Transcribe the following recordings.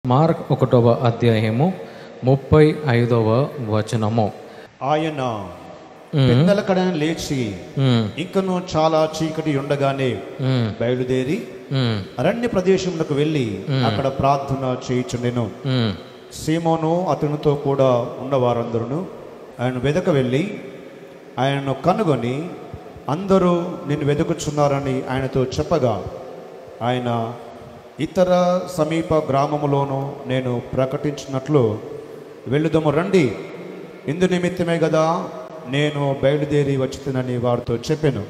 Mark 1వ అధ్యాయము 35వ వచనము. ఆయన పెద్దల కడన లేచి ఇంకను చాలా చీకటి ఉండగానే బయలుదేరి అరణ్య ప్రదేశములకు వెళ్ళి అక్కడ ప్రార్థన చేయుచుండెను. సీమోను అతనితో కూడా ఉన్నవారందరూ ఆయన వెదక వెళ్ళి ఆయనను కనుగొని అందరూ నిన్ను వెతుకుచున్నారని ఆయనతో చెప్పగా, ఆయన ఇతర సమీప గ్రామములోనూ నేను ప్రకటించినట్లు వెళ్ళుదము రండి, ఇందు నిమిత్తమే కదా నేను బయలుదేరి వచ్చుతునని వారితో చెప్పాను.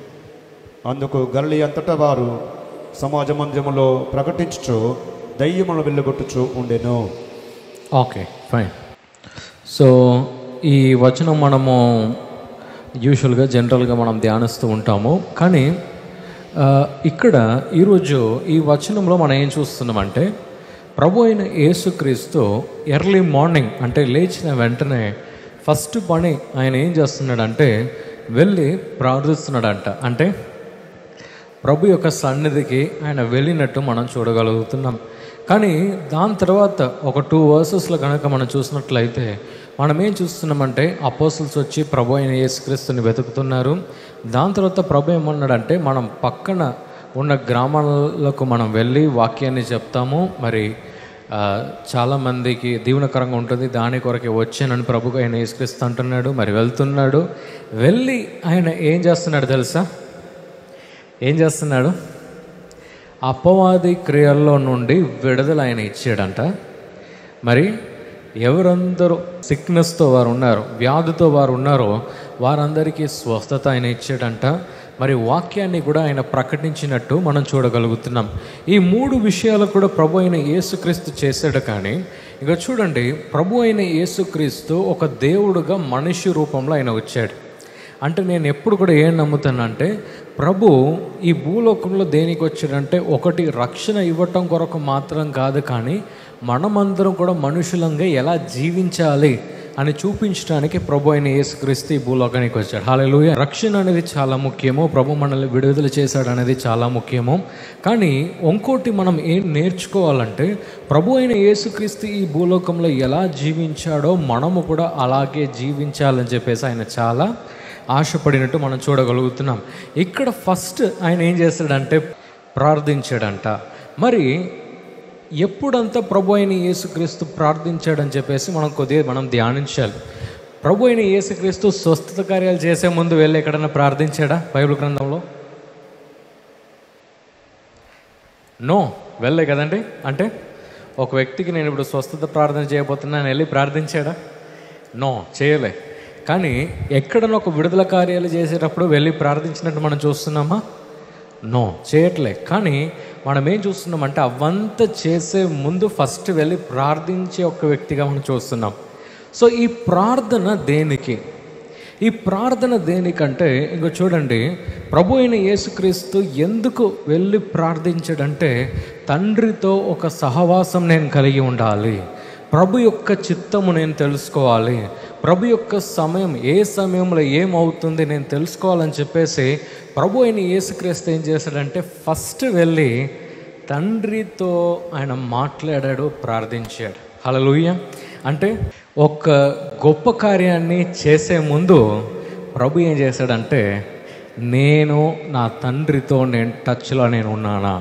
అందుకు గలిలయ అంతటా వారు సమాజ మందిరములో ప్రకటించుచు దయ్యములను వెళ్ళగొట్టుచు ఉండెను. Okay, fine. సో ఈ వచనం మనము యూజువల్గా జనరల్గా మనం ధ్యానిస్తూ ఉంటాము. కానీ ఇక్కడ ఈరోజు ఈ వచనంలో మనం ఏం చూస్తున్నామంటే, ప్రభు అయిన యేసుక్రీస్తు ఎర్లీ మార్నింగ్ అంటే లేచిన వెంటనే ఫస్ట్ పని ఆయన ఏం చేస్తున్నాడంటే వెళ్ళి ప్రార్థిస్తున్నాడంట. అంటే ప్రభు యొక్క సన్నిధికి ఆయన వెళ్ళినట్టు మనం చూడగలుగుతున్నాం. కానీ దాని తర్వాత ఒక 2 వర్సెస్లో కనుక మనం చూసినట్లయితే మనం ఏం చూస్తున్నామంటే, అపోస్తలులు వచ్చి ప్రభు అయిన యేసుక్రీస్తుని వెతుకుతున్నారు. దాని తర్వాత ప్రభు ఏమన్నాడంటే, మనం పక్కన ఉన్న గ్రామాలకు మనం వెళ్ళి వాక్యాన్ని చెప్తాము, మరి చాలామందికి దీవెనకరంగా ఉంటుంది, దాని కొరకే వచ్చానని ప్రభు అయిన యేసుక్రీస్తు అంటున్నాడు. మరి వెళ్తున్నాడు. వెళ్ళి ఆయన ఏం చేస్తున్నాడు తెలుసా? ఏం చేస్తున్నాడు? అపవాది క్రియల్లో నుండి విడుదల ఆయన ఇచ్చాడంట. మరి ఎవరందరూ సిక్నెస్తో వారు ఉన్నారో, వ్యాధితో వారు ఉన్నారో వారందరికీ స్వస్థత ఆయన ఇచ్చాడంట. మరి వాక్యాన్ని కూడా ఆయన ప్రకటించినట్టు మనం చూడగలుగుతున్నాం. ఈ 3 విషయాలు కూడా ప్రభు అయిన యేసుక్రీస్తు చేశాడు. కానీ ఇక చూడండి, ప్రభు అయిన యేసుక్రీస్తు ఒక దేవుడుగా మనిషి రూపంలో ఆయన వచ్చాడు. అంటే నేను ఎప్పుడు కూడా ఏం నమ్ముతానంటే, ప్రభు ఈ భూలోకంలో దేనికి వచ్చాడంటే, ఒకటి రక్షణ ఇవ్వటం కొరకు మాత్రం కాదు, కానీ మనమందరం కూడా మనుషులంగా ఎలా జీవించాలి అని చూపించడానికి ప్రభు అయిన యేసుక్రీస్తు ఈ భూలోకానికి వచ్చాడు. హల్లెలూయా. రక్షణ అనేది చాలా ముఖ్యము, ప్రభు మనల్ని విడుదల చేశాడు అనేది చాలా ముఖ్యము. కానీ ఇంకోటి మనం ఏం నేర్చుకోవాలంటే, ప్రభు అయిన యేసుక్రీస్తు ఈ భూలోకంలో ఎలా జీవించాడో మనము కూడా అలాగే జీవించాలని చెప్పేసి ఆయన చాలా ఆశపడినట్టు మనం చూడగలుగుతున్నాం. ఇక్కడ ఫస్ట్ ఆయన ఏం చేస్తాడంటే ప్రార్థించాడంట. మరి ఎప్పుడంతా ప్రభు అయిన యేసుక్రీస్తు ప్రార్థించాడని చెప్పేసి మనం ధ్యానించాలి. ప్రభు అయిన యేసుక్రీస్తు స్వస్థత కార్యాలు చేసే ముందు వెళ్ళి ఎక్కడన్నా ప్రార్థించాడా బైబిల్ గ్రంథంలో? నో, వెళ్ళే కదండి. అంటే ఒక వ్యక్తికి నేను ఇప్పుడు స్వస్థత ప్రార్థన చేయబోతున్నాను వెళ్ళి ప్రార్థించాడా? నో, చేయలే. కానీ ఎక్కడన్నా ఒక విడుదల కార్యాలు చేసేటప్పుడు వెళ్ళి ప్రార్థించినట్టు మనం చూస్తున్నామా? నో, చేయట్లే. కానీ మనం ఏం చూస్తున్నామంటే, అవంతా చేసే ముందు ఫస్ట్ వెళ్ళి ప్రార్థించే ఒక వ్యక్తిగా మనం చూస్తున్నాం. సో ఈ ప్రార్థన దేనికి? ఈ ప్రార్థన దేనికంటే, ఇంకో చూడండి, ప్రభు అయిన యేసుక్రీస్తు ఎందుకు వెళ్ళి ప్రార్థించాడంటే, తండ్రితో ఒక సహవాసం నేను కలిగి ఉండాలి, ప్రభు యొక్క చిత్తము నేను తెలుసుకోవాలి, ప్రభు యొక్క సమయం ఏ సమయంలో ఏమవుతుంది నేను తెలుసుకోవాలని చెప్పేసి ప్రభు అయిన యేసుక్రీస్తు ఏం చేశాడంటే ఫస్ట్ వెళ్ళి తండ్రితో ఆయన మాట్లాడాడు, ప్రార్థించాడు. హల్లెలూయా. అంటే ఒక గొప్ప కార్యాన్ని చేసే ముందు ప్రభు ఏం చేశాడంటే, నేను నా తండ్రితో నేను టచ్లో నేను ఉన్నానా,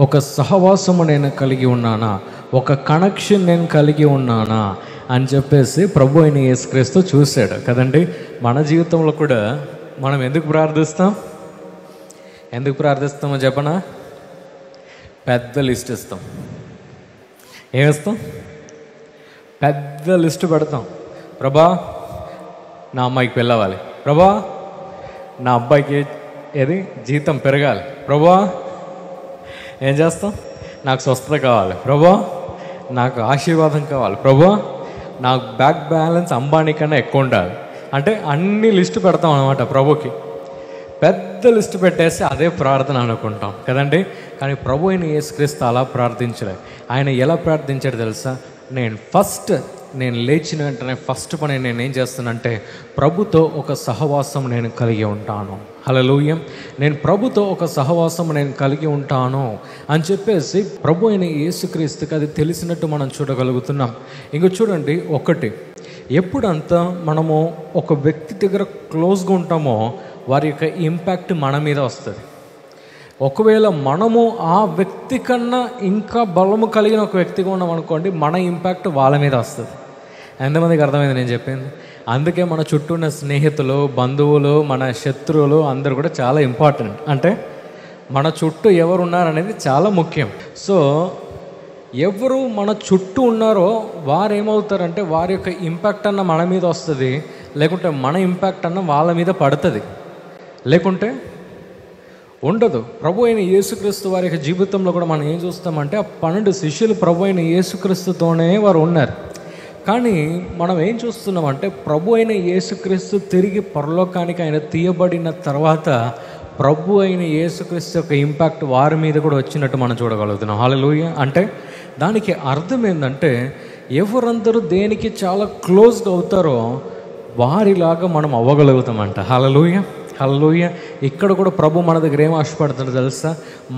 ఒక సహవాసము నేను కలిగి ఉన్నానా, ఒక కనెక్షన్ నేను కలిగి ఉన్నానా అని చెప్పేసి ప్రభు అయిన యేసుక్రీస్తు చూశాడు కదండి. మన జీవితంలో కూడా మనం ఎందుకు ప్రార్థిస్తామో చెప్పనా? పెద్ద లిస్ట్ ఇస్తాం. ఏమిస్తాం? పెద్ద లిస్టు పెడతాం. ప్రభా, నా అమ్మాయికి పెళ్ళవాలి, ప్రభా నా అబ్బాయికి జీతం పెరగాలి, ప్రభా ఏం చేస్తాం? నాకు స్వస్థత కావాలి, ప్రభా నాకు ఆశీర్వాదం కావాలి, ప్రభా నాకు బ్యాంక్ బ్యాలెన్స్ అంబానీ కన్నా ఎక్కువ ఉండాలి. అంటే అన్ని లిస్టు పెడతాం అన్నమాట ప్రభుకి. పెద్ద లిస్టు పెట్టేసి అదే ప్రార్థన అనుకుంటాం కదండి. కానీ ప్రభు అయిన యేసుక్రీస్తు అలా ప్రార్థించలేదు. ఆయన ఎలా ప్రార్థించాడు తెలుసా? నేను లేచిన వెంటనే ఫస్ట్ పని నేను ఏం చేస్తానంటే ప్రభుతో ఒక సహవాసం నేను కలిగి ఉంటాను. హల్లెలూయా. నేను ప్రభుతో ఒక సహవాసం నేను కలిగి ఉంటాను అని చెప్పేసి ప్రభు అయిన యేసుక్రీస్తుకి అది తెలిసినట్టు మనం చూడగలుగుతున్నాం. ఇంక చూడండి, ఒకటి, ఎప్పుడంతా మనము ఒక వ్యక్తి దగ్గర క్లోజ్గా ఉంటామో వారి యొక్క ఇంపాక్ట్ మన మీద వస్తుంది. ఒకవేళ మనము ఆ వ్యక్తి కన్నా ఇంకా బలము కలిగిన ఒక వ్యక్తిగా ఉన్నాం అనుకోండి, మన ఇంపాక్ట్ వాళ్ళ మీద వస్తుంది. ఎంతమందికి అర్థమైంది నేను చెప్పింది? అందుకే మన చుట్టూ ఉన్న స్నేహితులు, బంధువులు, మన శత్రువులు అందరూ కూడా చాలా ఇంపార్టెంట్. అంటే మన చుట్టూ ఎవరు ఉన్నారనేది చాలా ముఖ్యం. సో ఎవరు మన చుట్టూ ఉన్నారో వారు ఏమవుతారంటే వారి యొక్క ఇంపాక్ట్ అన్న మన మీద వస్తుంది, లేకుంటే మన ఇంపాక్ట్ అన్న వాళ్ళ మీద పడుతుంది, లేకుంటే ఉండదు. ప్రభు అయిన యేసుక్రీస్తు వారి యొక్క జీవితంలో కూడా మనం ఏం చూస్తామంటే ఆ 12 శిష్యులు ప్రభు అయిన యేసుక్రీస్తుతోనే వారు ఉన్నారు. కానీ మనం ఏం చూస్తున్నామంటే ప్రభు అయిన యేసుక్రీస్తు తిరిగి పరలోకానికి ఆయన తీయబడిన తర్వాత ప్రభు అయిన యేసుక్రీస్తు యొక్క ఇంపాక్ట్ వారి మీద కూడా వచ్చినట్టు మనం చూడగలుగుతున్నాం. హల్లెలూయా. అంటే దానికి అర్థం ఏంటంటే ఎవరందరూ దేనికి చాలా క్లోజ్గా అవుతారో వారిలాగా మనం అవ్వగలుగుతామంట. హల్లెలూయా, హల్లెలూయా. ఇక్కడ కూడా ప్రభు మన దగ్గర ఏం ఆశపడతాడో తెలుసా?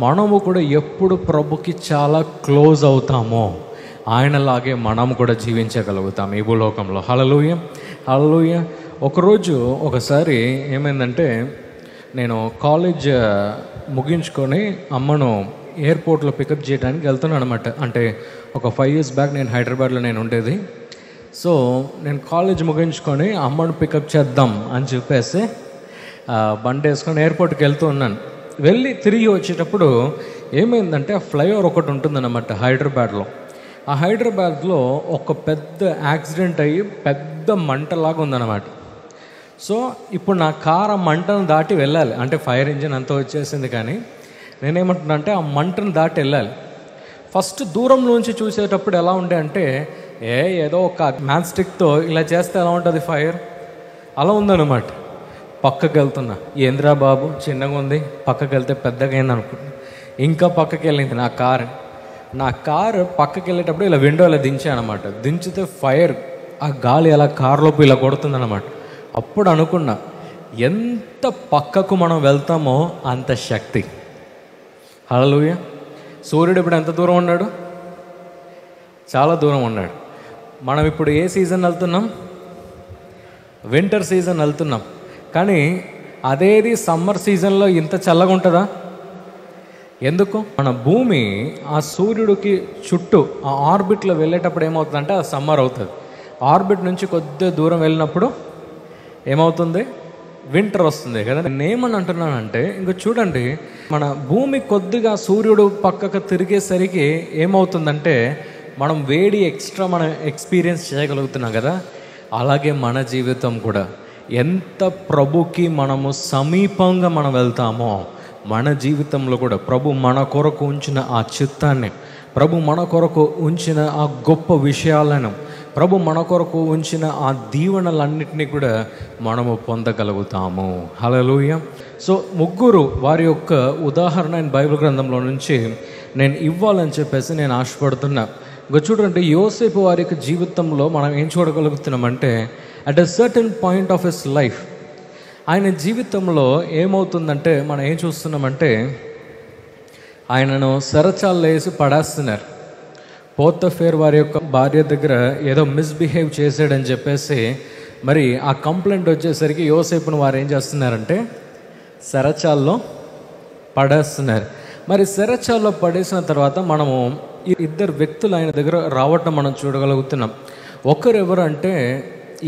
మనము కూడా ఎప్పుడు ప్రభుకి చాలా క్లోజ్ అవుతామో ఆయనలాగే మనం కూడా జీవించగలుగుతాం ఈ భూలోకంలో. హల్లెలూయా, హల్లెలూయా. ఒకసారి ఏమైందంటే, నేను కాలేజ్ ముగించుకొని అమ్మను ఎయిర్పోర్ట్లో పికప్ చేయడానికి వెళ్తున్నాను అనమాట. అంటే ఒక 5 years బ్యాక్ నేను హైదరాబాద్లో నేను ఉండేది. సో నేను కాలేజ్ ముగించుకొని అమ్మను పికప్ చేద్దాం అని చెప్పేసి బండి వేసుకొని ఎయిర్పోర్ట్కి వెళ్తూ ఉన్నాను. వెళ్ళి తిరిగి వచ్చేటప్పుడు ఏమైందంటే ఆ ఫ్లైఓవర్ ఒకటి ఉంటుందన్నమాట హైదరాబాద్లో. ఆ హైదరాబాద్లో ఒక పెద్ద యాక్సిడెంట్ అయ్యి పెద్ద మంటలాగా ఉందన్నమాట. సో ఇప్పుడు నా కార్ ఆ మంటను దాటి వెళ్ళాలి. అంటే ఫైర్ ఇంజిన్ అంతా వచ్చేసింది, కానీ నేనేమంటున్నా అంటే ఆ మంటను దాటి వెళ్ళాలి. ఫస్ట్ దూరం నుంచి చూసేటప్పుడు ఎలా ఉండే అంటే ఏదో ఒక మ్యాచ్ స్టిక్తో ఇలా చేస్తే ఎలా ఉంటుంది ఫైర్, అలా ఉందన్నమాట. పక్కకి వెళ్తున్నా, ఏంద్రా బాబు చిన్నగా ఉంది, పక్కకి వెళ్తే పెద్దగా అయింది అనుకుంటున్నా. ఇంకా పక్కకి వెళ్ళింది నా కారు పక్కకి వెళ్ళేటప్పుడు ఇలా విండో ఇలా దించానమాట. దించితే ఫైర్ ఆ గాలి అలా కారులోపు ఇలా కొడుతుందన్నమాట. అప్పుడు అనుకున్నా, ఎంత పక్కకు మనం వెళ్తామో అంత శక్తి. హల్లెలూయా. సూర్యుడు ఇప్పుడు ఎంత దూరం ఉన్నాడు? చాలా దూరం ఉన్నాడు. మనం ఇప్పుడు ఏ సీజన్ వెళ్తున్నాం? వింటర్ సీజన్ వెళ్తున్నాం. కానీ అదేది సమ్మర్ సీజన్లో ఇంత చల్లగా ఉంటుందా? ఎందుకు? మన భూమి ఆ సూర్యుడికి చుట్టూ ఆ ఆర్బిట్లో వెళ్ళేటప్పుడు ఏమవుతుందంటే అది సమ్మర్ అవుతుంది. ఆర్బిట్ నుంచి కొద్దిగా దూరం వెళ్ళినప్పుడు ఏమవుతుంది? వింటర్ వస్తుంది కదా. నేనేమని అంటున్నానంటే, ఇంక చూడండి, మన భూమి కొద్దిగా సూర్యుడు పక్కకు తిరిగేసరికి ఏమవుతుందంటే మనం వేడి ఎక్స్ట్రా మనం ఎక్స్పీరియన్స్ చేయగలుగుతున్నాం కదా. అలాగే మన జీవితం కూడా ఎంత ప్రభుకి మనము సమీపంగా మనం వెళ్తామో మన జీవితంలో కూడా ప్రభు మన కొరకు ఉంచిన ఆ చిత్తాన్ని, ప్రభు మన కొరకు ఉంచిన ఆ గొప్ప విషయాలను, ప్రభు మన కొరకు ఉంచిన ఆ దీవెనలన్నింటినీ కూడా మనము పొందగలుగుతాము. హల్లెలూయా. సో ముగ్గురు వారి యొక్క ఉదాహరణ బైబిల్ గ్రంథంలో నుంచి నేను ఇవ్వాలని చెప్పేసి నేను ఆశపడుతున్నా. ఇంకా చూడండి, యోసేపు వారి యొక్క జీవితంలో మనం ఏం చూడగలుగుతున్నామంటే at a certain point of his life ఆయన జీవితంలో ఏమవుతుందంటే మనం ఏం చూస్తున్నామంటే ఆయనను సరచాల్లో వేసి పడేస్తున్నారు. పోతఫేర్ వారి యొక్క భార్య దగ్గర ఏదో మిస్బిహేవ్ చేశాడని చెప్పేసి మరి ఆ కంప్లైంట్ వచ్చేసరికి యోసేపును వారు ఏం చేస్తున్నారంటే సరచాల్లో పడేస్తున్నారు. మరి సరచాల్లో పడేసిన తర్వాత మనము ఈ 2 వ్యక్తులు ఆయన దగ్గర రావటం మనం చూడగలుగుతున్నాం. ఒకరు ఎవరు అంటే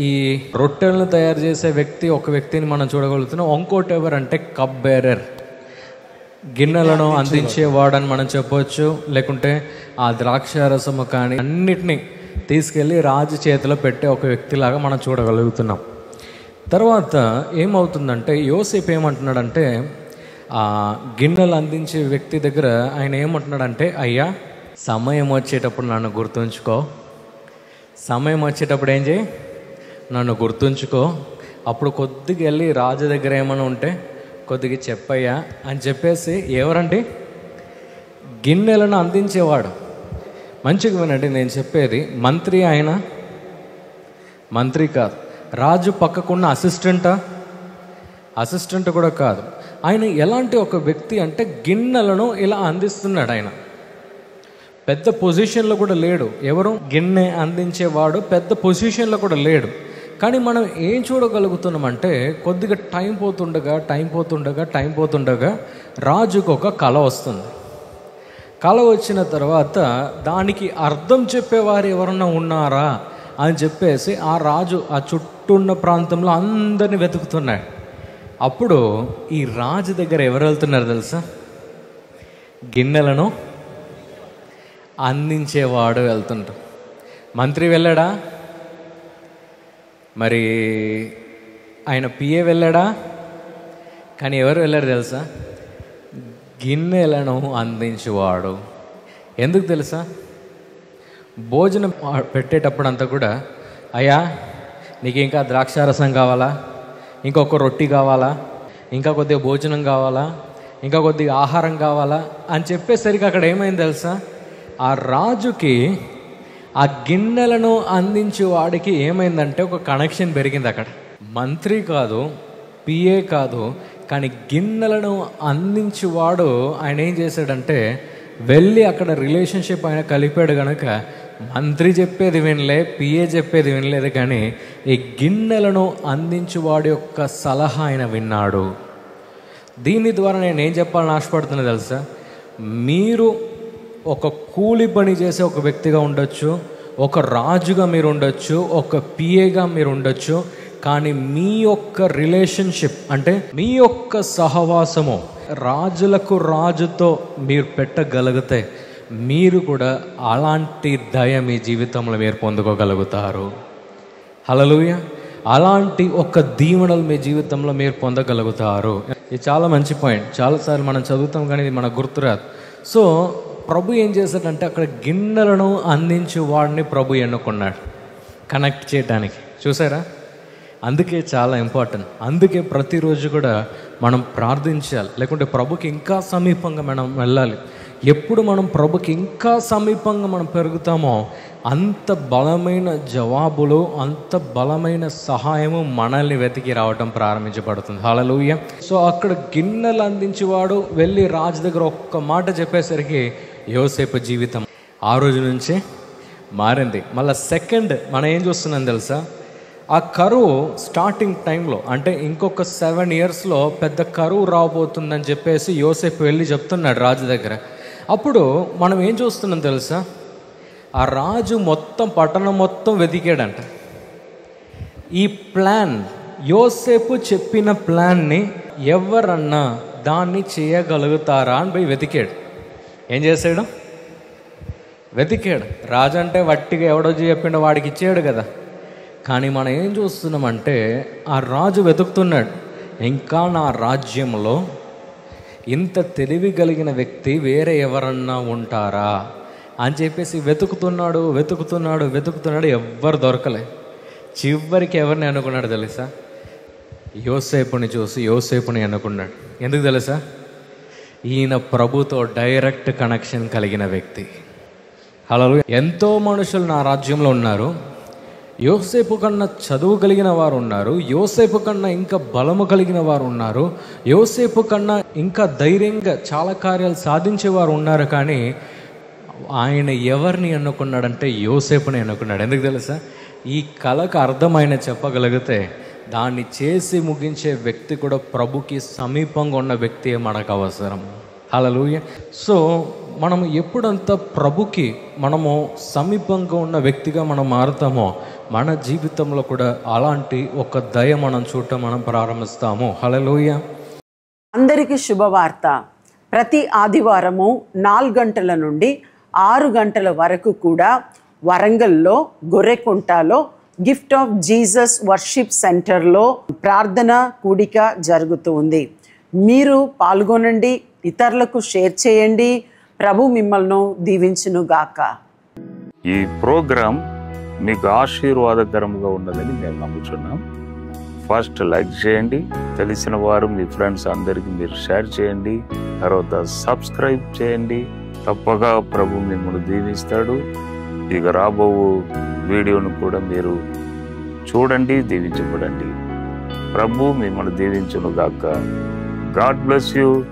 ఈ రొట్టెలను తయారు చేసే వ్యక్తి, ఒక వ్యక్తిని మనం చూడగలుగుతున్నాం. ఇంకోటి ఎవరంటే కప్ బేరర్, గిన్నెలను అందించేవాడని మనం చెప్పవచ్చు. లేకుంటే ఆ ద్రాక్షారసము కానీ అన్నిటినీ తీసుకెళ్ళి రాజు చేతిలో పెట్టే ఒక వ్యక్తిలాగా మనం చూడగలుగుతున్నాం. తర్వాత ఏమవుతుందంటే యోసేపు ఏమంటున్నాడంటే ఆ గిన్నెలు అందించే వ్యక్తి దగ్గర ఆయన ఏమంటున్నాడంటే, అయ్యా సమయం వచ్చేటప్పుడు నన్ను గుర్తుంచుకో, సమయం వచ్చేటప్పుడు ఏం చేయి, నన్ను గుర్తుంచుకో, అప్పుడు కొద్దిగా వెళ్ళి రాజు దగ్గర ఏమైనా ఉంటే కొద్దిగా చెప్పయ్యా అని చెప్పేసి. ఎవరండి? గిన్నెలను అందించేవాడు. మంచిగా వినండి నేను చెప్పేది. మంత్రి ఆయన? మంత్రి కాదు. రాజు పక్కకున్న అసిస్టెంటా? అసిస్టెంట్ కూడా కాదు. ఆయన ఎలాంటి ఒక వ్యక్తి అంటే గిన్నెలను ఇలా అందిస్తున్నాడు. ఆయన పెద్ద పొజిషన్లో కూడా లేడు. ఎవరు గిన్నె అందించేవాడు పెద్ద పొజిషన్లో కూడా లేడు. కానీ మనం ఏం చూడగలుగుతున్నామంటే కొద్దిగా టైం పోతుండగా రాజుకు ఒక కళ వస్తుంది. కళ వచ్చిన తర్వాత దానికి అర్థం చెప్పేవారు ఎవరన్నా ఉన్నారా అని చెప్పేసి ఆ రాజు ఆ చుట్టూ ఉన్న ప్రాంతంలో అందరినీ వెతుకుతున్నాడు. అప్పుడు ఈ రాజు దగ్గర ఎవరు వెళ్తున్నారు తెలుసా? గిన్నెలను అందించేవాడు వెళ్తుంటాడు. మంత్రి వెళ్ళాడా? మరి ఆయన పిఏ వెళ్ళాడా? కానీ ఎవరు వెళ్ళారు తెలుసా? గిన్నెలను అందించేవాడు. ఎందుకు తెలుసా? భోజనం పెట్టేటప్పుడు అంతా కూడా, అయ్యా నీకు ఇంకా ద్రాక్షారసం కావాలా, ఇంకొక రొట్టి కావాలా, ఇంకా కొద్దిగా భోజనం కావాలా, ఇంకా కొద్దిగా ఆహారం కావాలా అని చెప్పేసరికి అక్కడ ఏమైంది తెలుసా? ఆ రాజుకి ఆ గిన్నెలను అందించే వాడికి ఏమైందంటే ఒక కనెక్షన్ పెరిగింది. అక్కడ మంత్రి కాదు, పిఏ కాదు, కానీ గిన్నెలను అందించేవాడు ఆయన ఏం చేశాడంటే వెళ్ళి అక్కడ రిలేషన్షిప్ ఆయన కలిపాడు. కనుక మంత్రి చెప్పేది వినలే, పిఏ చెప్పేది వినలేదు, కానీ ఈ గిన్నెలను అందించేవాడి యొక్క సలహా ఆయన విన్నాడు. దీని ద్వారా నేను ఏం చెప్పాలని ఆశపడుతున్నా తెలుసా? మీరు ఒక కూలి పని చేసే ఒక వ్యక్తిగా ఉండొచ్చు, ఒక రాజుగా మీరు ఉండొచ్చు, ఒక పిఏగా మీరు ఉండొచ్చు, కానీ మీ యొక్క రిలేషన్షిప్ అంటే మీ యొక్క సహవాసము రాజులకు రాజుతో మీరు పెట్టగలిగితే మీరు కూడా అలాంటి దయ మీ జీవితంలో మీరు పొందుకోగలుగుతారు. హల్లెలూయా! అలాంటి ఒక దీవెనలు మీ జీవితంలో మీరు పొందగలుగుతారు. ఇది చాలా మంచి పాయింట్. చాలాసార్లు మనం చదువుతాం కానీ ఇది మనకు గుర్తురాదు. సో ప్రభు ఏం చేశాడంటే అక్కడ గిన్నెలను అందించే వాడిని ప్రభు ఎన్నుకున్నాడు కనెక్ట్ చేయడానికి. చూసారా? అందుకే చాలా ఇంపార్టెంట్. అందుకే ప్రతిరోజు కూడా మనం ప్రార్థించాలి, లేకుంటే ప్రభుకి ఇంకా సమీపంగా మనం వెళ్ళాలి. ఎప్పుడు మనం ప్రభుకి ఇంకా సమీపంగా మనం పెరుగుతామో అంత బలమైన జవాబులు, అంత బలమైన సహాయము మనల్ని వెతికి రావటం ప్రారంభించబడుతుంది. హల్లెలూయా! సో అక్కడ గిన్నెలు అందించేవాడు వెళ్ళి రాజు దగ్గర ఒక్క మాట చెప్పేసరికి యోసేపు జీవితం ఆ రోజు నుంచే మారింది. మళ్ళీ సెకండ్ మనం ఏం చూస్తున్నాం తెలుసా? ఆ కరువు స్టార్టింగ్ టైంలో అంటే ఇంకొక 7 yearsలో పెద్ద కరువు రాబోతుందని చెప్పేసి యోసేపు వెళ్ళి చెప్తున్నాడు రాజు దగ్గర. అప్పుడు మనం ఏం చూస్తున్నాం తెలుసా? ఆ రాజు మొత్తం పట్టణం మొత్తం వెతికాడంట. ఈ ప్లాన్ యోసేపు చెప్పిన ప్లాన్ని ఎవరన్నా దాన్ని చేయగలుగుతారా అని పోయి వెతికాడు. ఏం చేశాడు? వెతికాడు. రాజు అంటే వట్టిగా ఎవడో చెప్పిండో వాడికి ఇచ్చాడు కదా. కానీ మనం ఏం చూస్తున్నామంటే ఆ రాజు వెతుకుతున్నాడు, ఇంకా నా రాజ్యంలో ఇంత తెలివి కలిగిన వ్యక్తి వేరే ఎవరన్నా ఉంటారా అని చెప్పేసి వెతుకుతున్నాడు. ఎవ్వరు దొరకలే. చివరికి ఎవరిని అనుకున్నాడు తెలుసా? యోసేపుని చూసి యోసేపుని అనుకున్నాడు. ఎందుకు తెలుసా? ఈయన ప్రభుతో డైరెక్ట్ కనెక్షన్ కలిగిన వ్యక్తి. హల్లెలూయా! ఎంతో మనుషులు నా రాజ్యంలో ఉన్నారు. యోసేపు కన్నా చదువు కలిగిన వారు ఉన్నారు, యోసేపు కన్నా ఇంకా బలము కలిగిన వారు ఉన్నారు, యోసేపు కన్నా ఇంకా ధైర్యంగా చాలా కార్యాలు సాధించేవారు ఉన్నారు. కానీ ఆయన ఎవరిని ఎన్నుకున్నాడంటే యోసేపుని ఎన్నుకున్నాడు. ఎందుకు తెలుసా? ఈ కళకు అర్థమైన చెప్పగలిగితే దాన్ని చేసి ముగించే వ్యక్తి కూడా ప్రభుకి సమీపంగా ఉన్న వ్యక్తి మనకు అవసరం. హల్లెలూయా! సో మనము ఎప్పుడంతా ప్రభుకి మనము సమీపంగా ఉన్న వ్యక్తిగా మనం మారుతామో మన జీవితంలో కూడా అలాంటి ఒక దయ మనం చూడటం మనం ప్రారంభిస్తాము. హల్లెలూయా! అందరికీ శుభవార్త. ప్రతి ఆదివారము 4 గంటల నుండి 6 గంటల వరకు కూడా వరంగల్లో గొర్రెకుంటలో గిఫ్ట్ ఆఫ్ జీసస్ వర్షిప్ సెంటర్లో ప్రార్థన కూడిక జరుగుతూ ఉంది. మీరు పాల్గొనండి, ఇతరులకు షేర్ చేయండి. ప్రభు మిమ్మల్ని దీవించునుగాక. ఈ ప్రోగ్రాం మీకు ఆశీర్వాదకరంగా ఉన్నదని మేము నమ్ముతున్నాం. ఫస్ట్ లైక్ చేయండి, తెలిసిన వారు మీ ఫ్రెండ్స్ అందరికీ మీరు షేర్ చేయండి, తర్వాత సబ్స్క్రైబ్ చేయండి. తప్పగా ప్రభు మిమ్మల్ని దీవిస్తాడు. ఇక రాబో వీడియోను కూడా మీరు చూడండి, దీవించబడండి. ప్రభు మిమ్మల్ని దీవించును గాక. God bless you.